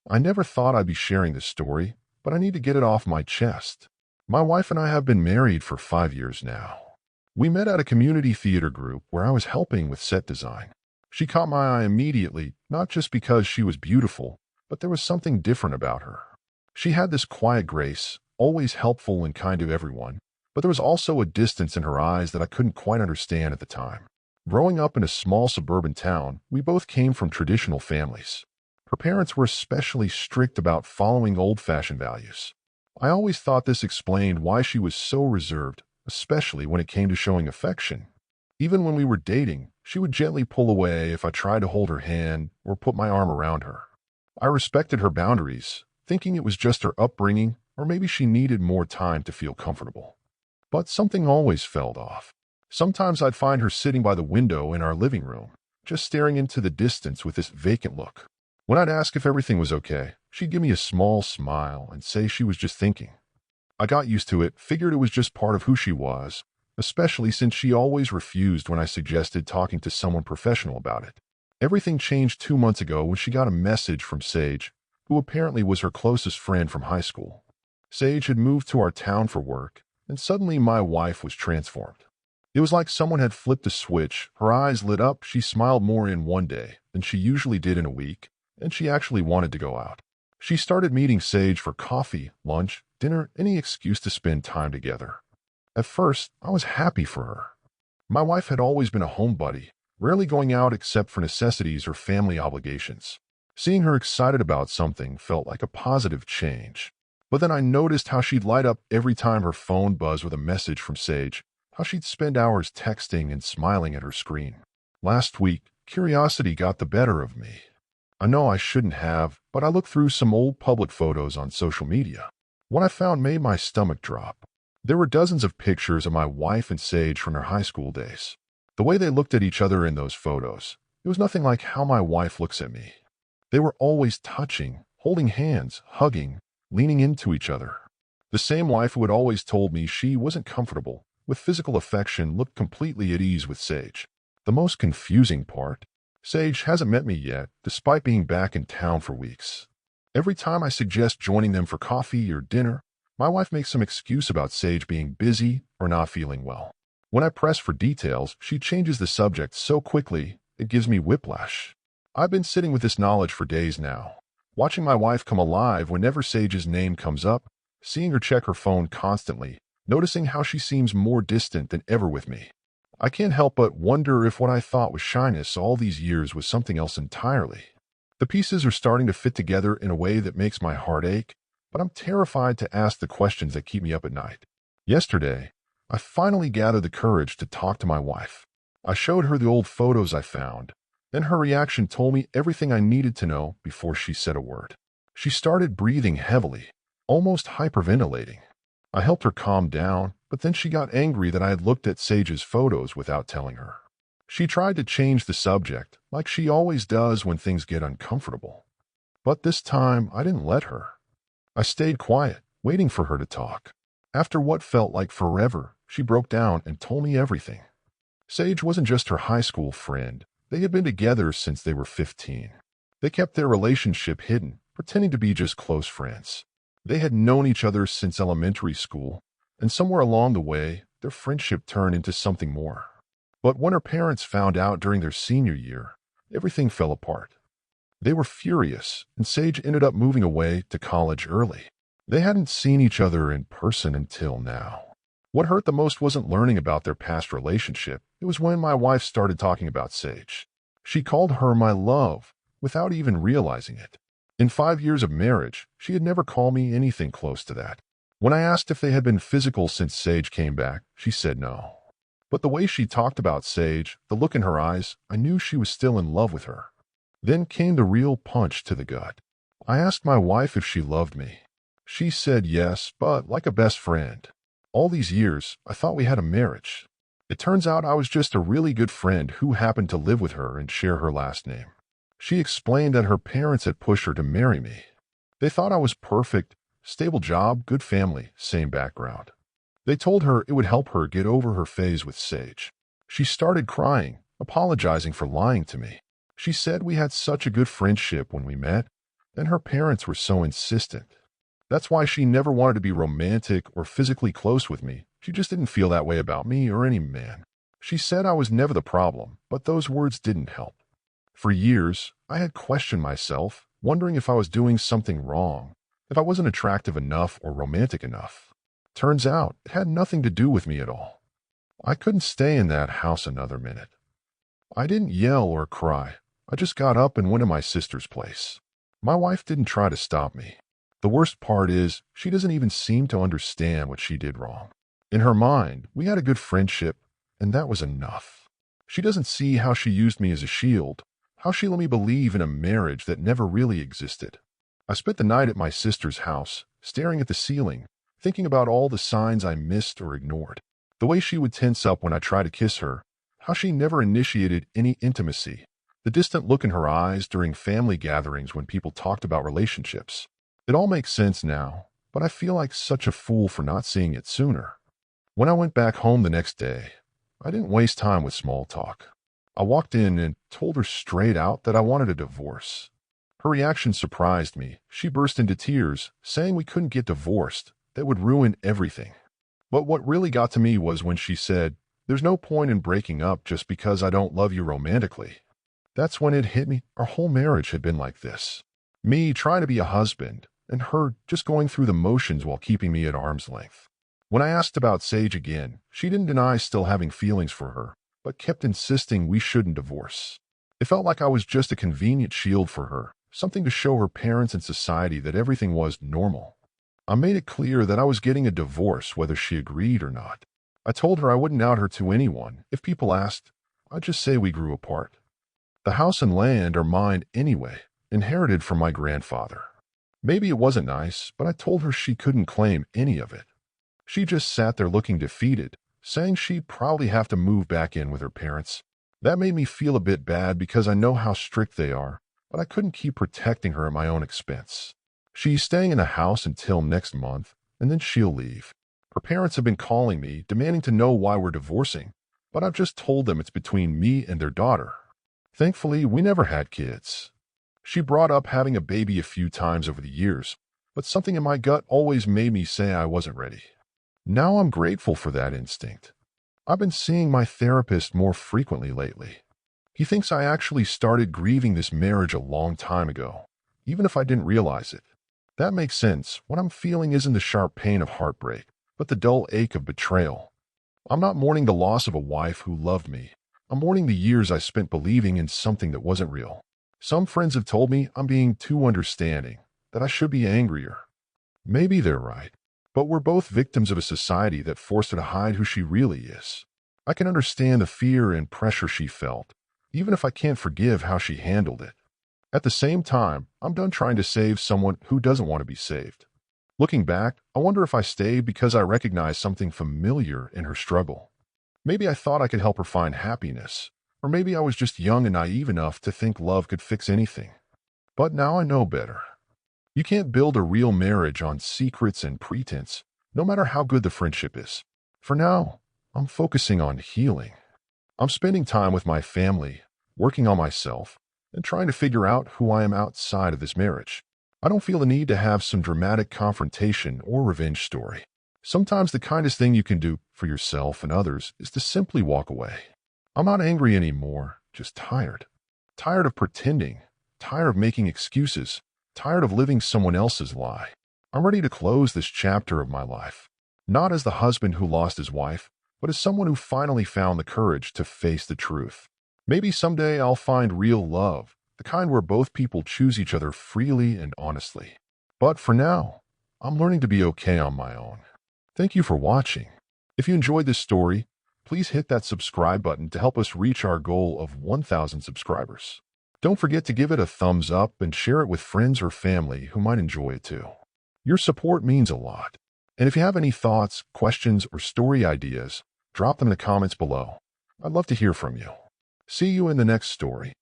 I never thought I'd be sharing this story, but I need to get it off my chest. My wife and I have been married for 5 years now. We met at a community theater group where I was helping with set design. She caught my eye immediately, not just because she was beautiful, but there was something different about her. She had this quiet grace, always helpful and kind to everyone, but there was also a distance in her eyes that I couldn't quite understand at the time. Growing up in a small suburban town, we both came from traditional families. Her parents were especially strict about following old-fashioned values. I always thought this explained why she was so reserved, especially when it came to showing affection. Even when we were dating, she would gently pull away if I tried to hold her hand or put my arm around her. I respected her boundaries, thinking it was just her upbringing, or maybe she needed more time to feel comfortable. But something always felt off. Sometimes I'd find her sitting by the window in our living room, just staring into the distance with this vacant look. When I'd ask if everything was okay, she'd give me a small smile and say she was just thinking. I got used to it, figured it was just part of who she was, especially since she always refused when I suggested talking to someone professional about it. Everything changed 2 months ago when she got a message from Sage, who apparently was her closest friend from high school. Sage had moved to our town for work, and suddenly my wife was transformed. It was like someone had flipped a switch. Her eyes lit up, she smiled more in one day than she usually did in a week, and she actually wanted to go out. She started meeting Sage for coffee, lunch, dinner, any excuse to spend time together. At first, I was happy for her. My wife had always been a homebody, rarely going out except for necessities or family obligations. Seeing her excited about something felt like a positive change. But then I noticed how she'd light up every time her phone buzzed with a message from Sage, how she'd spend hours texting and smiling at her screen. Last week, curiosity got the better of me. I know I shouldn't have, but I looked through some old public photos on social media. What I found made my stomach drop. There were dozens of pictures of my wife and Sage from their high school days. The way they looked at each other in those photos, it was nothing like how my wife looks at me. They were always touching, holding hands, hugging, leaning into each other. The same wife who had always told me she wasn't comfortable with physical affection looked completely at ease with Sage. The most confusing part, Sage hasn't met me yet, despite being back in town for weeks. Every time I suggest joining them for coffee or dinner, my wife makes some excuse about Sage being busy or not feeling well. When I press for details, she changes the subject so quickly, it gives me whiplash. I've been sitting with this knowledge for days now, watching my wife come alive whenever Sage's name comes up, seeing her check her phone constantly, noticing how she seems more distant than ever with me. I can't help but wonder if what I thought was shyness all these years was something else entirely. The pieces are starting to fit together in a way that makes my heart ache, but I'm terrified to ask the questions that keep me up at night. Yesterday, I finally gathered the courage to talk to my wife. I showed her the old photos I found, then her reaction told me everything I needed to know before she said a word. She started breathing heavily, almost hyperventilating. I helped her calm down, but then she got angry that I had looked at Sage's photos without telling her. She tried to change the subject, like she always does when things get uncomfortable. But this time, I didn't let her. I stayed quiet, waiting for her to talk. After what felt like forever, she broke down and told me everything. Sage wasn't just her high school friend. They had been together since they were 15. They kept their relationship hidden, pretending to be just close friends. They had known each other since elementary school, and somewhere along the way, their friendship turned into something more. But when her parents found out during their senior year, everything fell apart. They were furious, and Sage ended up moving away to college early. They hadn't seen each other in person until now. What hurt the most wasn't learning about their past relationship. It was when my wife started talking about Sage. She called her my love, without even realizing it. In 5 years of marriage, she had never called me anything close to that. When I asked if they had been physical since Sage came back, she said no. But the way she talked about Sage, the look in her eyes, I knew she was still in love with her. Then came the real punch to the gut. I asked my wife if she loved me. She said yes, but like a best friend. All these years, I thought we had a marriage. It turns out I was just a really good friend who happened to live with her and share her last name. She explained that her parents had pushed her to marry me. They thought I was perfect, stable job, good family, same background. They told her it would help her get over her phase with Sage. She started crying, apologizing for lying to me. She said we had such a good friendship when we met, and her parents were so insistent. That's why she never wanted to be romantic or physically close with me. She just didn't feel that way about me or any man. She said I was never the problem, but those words didn't help. For years, I had questioned myself, wondering if I was doing something wrong, if I wasn't attractive enough or romantic enough. Turns out, it had nothing to do with me at all. I couldn't stay in that house another minute. I didn't yell or cry. I just got up and went to my sister's place. My wife didn't try to stop me. The worst part is, she doesn't even seem to understand what she did wrong. In her mind, we had a good friendship, and that was enough. She doesn't see how she used me as a shield, how she let me believe in a marriage that never really existed. I spent the night at my sister's house, staring at the ceiling, thinking about all the signs I missed or ignored. The way she would tense up when I tried to kiss her, how she never initiated any intimacy, the distant look in her eyes during family gatherings when people talked about relationships. It all makes sense now, but I feel like such a fool for not seeing it sooner. When I went back home the next day, I didn't waste time with small talk. I walked in and told her straight out that I wanted a divorce. Her reaction surprised me. She burst into tears, saying we couldn't get divorced. That would ruin everything. But what really got to me was when she said, "There's no point in breaking up just because I don't love you romantically." That's when it hit me. Our whole marriage had been like this. Me trying to be a husband, and her just going through the motions while keeping me at arm's length. When I asked about Sage again, she didn't deny still having feelings for her, but kept insisting we shouldn't divorce. It felt like I was just a convenient shield for her, something to show her parents and society that everything was normal. I made it clear that I was getting a divorce whether she agreed or not. I told her I wouldn't out her to anyone. If people asked, I'd just say we grew apart. The house and land are mine anyway, inherited from my grandfather. Maybe it wasn't nice, but I told her she couldn't claim any of it. She just sat there looking defeated, saying she'd probably have to move back in with her parents. That made me feel a bit bad because I know how strict they are, but I couldn't keep protecting her at my own expense. She's staying in the house until next month, and then she'll leave. Her parents have been calling me, demanding to know why we're divorcing, but I've just told them it's between me and their daughter. Thankfully, we never had kids. She brought up having a baby a few times over the years, but something in my gut always made me say I wasn't ready. Now I'm grateful for that instinct. I've been seeing my therapist more frequently lately. He thinks I actually started grieving this marriage a long time ago, even if I didn't realize it. That makes sense. What I'm feeling isn't the sharp pain of heartbreak, but the dull ache of betrayal. I'm not mourning the loss of a wife who loved me. I'm mourning the years I spent believing in something that wasn't real. Some friends have told me I'm being too understanding, that I should be angrier. Maybe they're right, but we're both victims of a society that forced her to hide who she really is. I can understand the fear and pressure she felt, even if I can't forgive how she handled it. At the same time, I'm done trying to save someone who doesn't want to be saved. Looking back, I wonder if I stayed because I recognized something familiar in her struggle. Maybe I thought I could help her find happiness, or maybe I was just young and naive enough to think love could fix anything. But now I know better. You can't build a real marriage on secrets and pretense, no matter how good the friendship is. For now, I'm focusing on healing. I'm spending time with my family, working on myself, and trying to figure out who I am outside of this marriage. I don't feel the need to have some dramatic confrontation or revenge story. Sometimes the kindest thing you can do for yourself and others is to simply walk away. I'm not angry anymore, just tired. Tired of pretending, tired of making excuses, tired of living someone else's lie. I'm ready to close this chapter of my life, not as the husband who lost his wife, but as someone who finally found the courage to face the truth. Maybe someday I'll find real love, the kind where both people choose each other freely and honestly. But for now, I'm learning to be okay on my own. Thank you for watching. If you enjoyed this story, please hit that subscribe button to help us reach our goal of 1,000 subscribers. Don't forget to give it a thumbs up and share it with friends or family who might enjoy it too. Your support means a lot. And if you have any thoughts, questions, or story ideas, drop them in the comments below. I'd love to hear from you. See you in the next story.